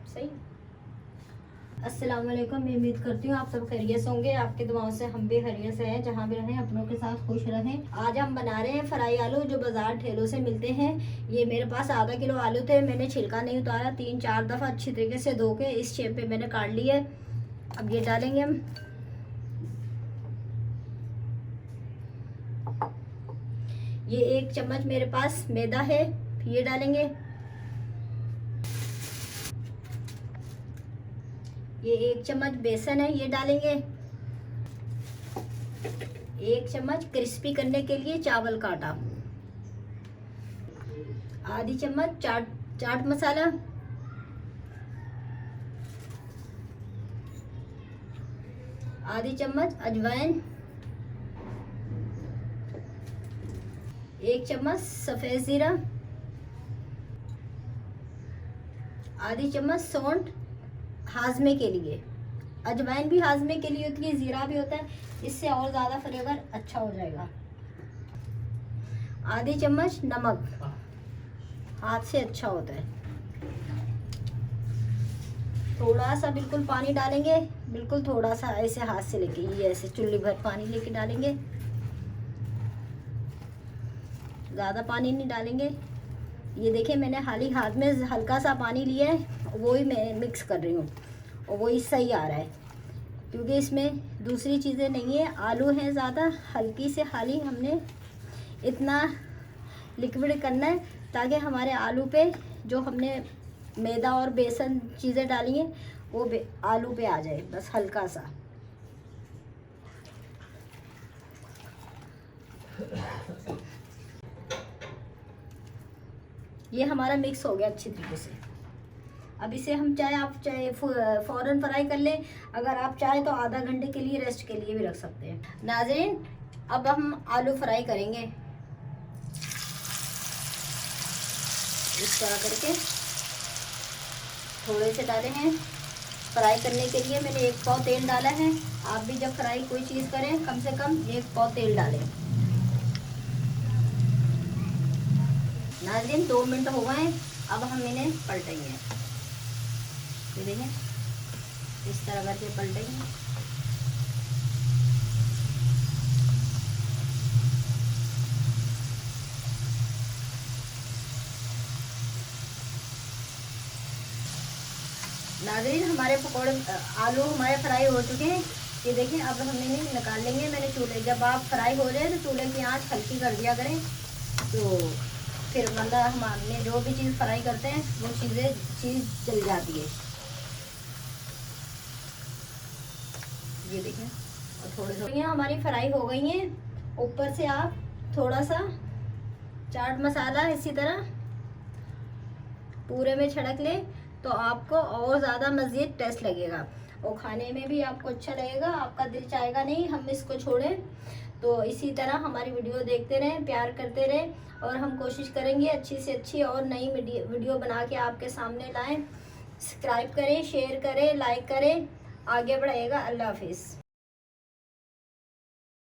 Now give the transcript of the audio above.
सही। अस्सलाम वालेकुम, मैं उम्मीद करती हूँ आप सब खैरियत से होंगे। आपके दुआओं से हम भी खैरियत से हैं, जहाँ भी रहें अपनों के साथ खुश रहें। आज हम बना रहे हैं फ्राई आलू, जो बाजार ठेलों से मिलते हैं। ये मेरे पास आधा किलो आलू थे, मैंने छिलका नहीं उतारा, 3-4 दफ़ा अच्छी तरीके से धो के इस शेप पे मैंने काट लिए। अब ये डालेंगे हम। ये 1 चम्मच मेरे पास मैदा है, ये डालेंगे। ये 1 चम्मच बेसन है, ये डालेंगे। 1 चम्मच क्रिस्पी करने के लिए चावल का आटा। आधी चम्मच चाट मसाला। आधी चम्मच अजवाइन। 1 चम्मच सफ़ेद ज़ीरा। आधी चम्मच सौंठ हाजमे के लिए। अजवाइन भी हाजमे के लिए होती है, ज़ीरा भी होता है, इससे और ज़्यादा फ्लेवर अच्छा हो जाएगा। आधी चम्मच नमक, हाथ से अच्छा होता है। थोड़ा सा बिल्कुल पानी डालेंगे, बिल्कुल थोड़ा सा, ऐसे हाथ से लेके, ये ऐसे चुल्ली भर पानी लेके डालेंगे, ज़्यादा पानी नहीं डालेंगे। ये देखिए मैंने हाली हाथ में हल्का सा पानी लिया है, वो ही मैं मिक्स कर रही हूँ और वही सही आ रहा है, क्योंकि इसमें दूसरी चीज़ें नहीं है, आलू हैं ज़्यादा। हल्की से हाली हमने इतना लिक्विड करना है ताकि हमारे आलू पे जो हमने मैदा और बेसन चीज़ें डाली हैं वो आलू पे आ जाए, बस हल्का सा। ये हमारा मिक्स हो गया अच्छी तरीके से। अब इसे हम चाहे फ़ौरन फ्राई कर लें, अगर आप चाहें तो आधा घंटे के लिए रेस्ट के लिए भी रख सकते हैं। नाज़रीन, अब हम आलू फ्राई करेंगे इस तरह करके। थोड़े से डाले हैं फ्राई करने के लिए, मैंने 1 पाव तेल डाला है। आप भी जब फ्राई कोई चीज़ करें कम से कम 1 पाव तेल डालें। नाज़रीन 2 मिनट हो गए, अब हम इन्हें पलटेंगे। ये देखें इस तरह करके पलटेंगे। नाज़रीन हमारे पकौड़े आलू हमारे फ्राई हो चुके हैं। ये देखें, अब हम इन्हें निकाल लेंगे। मैंने चूल्हे, जब आप फ्राई हो रहे हैं तो चूल्हे की आंच हल्की कर दिया करें, तो फिर मतलब हमने जो भी चीज़ फ्राई करते हैं वो चीज़ जल जाती है। ये देखें, और थोड़ी हमारी फ्राई हो गई हैं। ऊपर से आप थोड़ा सा चाट मसाला इसी तरह पूरे में छिड़क लें तो आपको और ज़्यादा मज़ीद टेस्ट लगेगा और खाने में भी आपको अच्छा लगेगा। आपका दिल चाहेगा नहीं हम इसको छोड़ें। तो इसी तरह हमारी वीडियो देखते रहें, प्यार करते रहें, और हम कोशिश करेंगे अच्छी से अच्छी और नई वीडियो बना के आपके सामने लाएं। सब्सक्राइब करें, शेयर करें, लाइक करें, आगे बढ़ाइएगा। अल्लाह हाफिज़।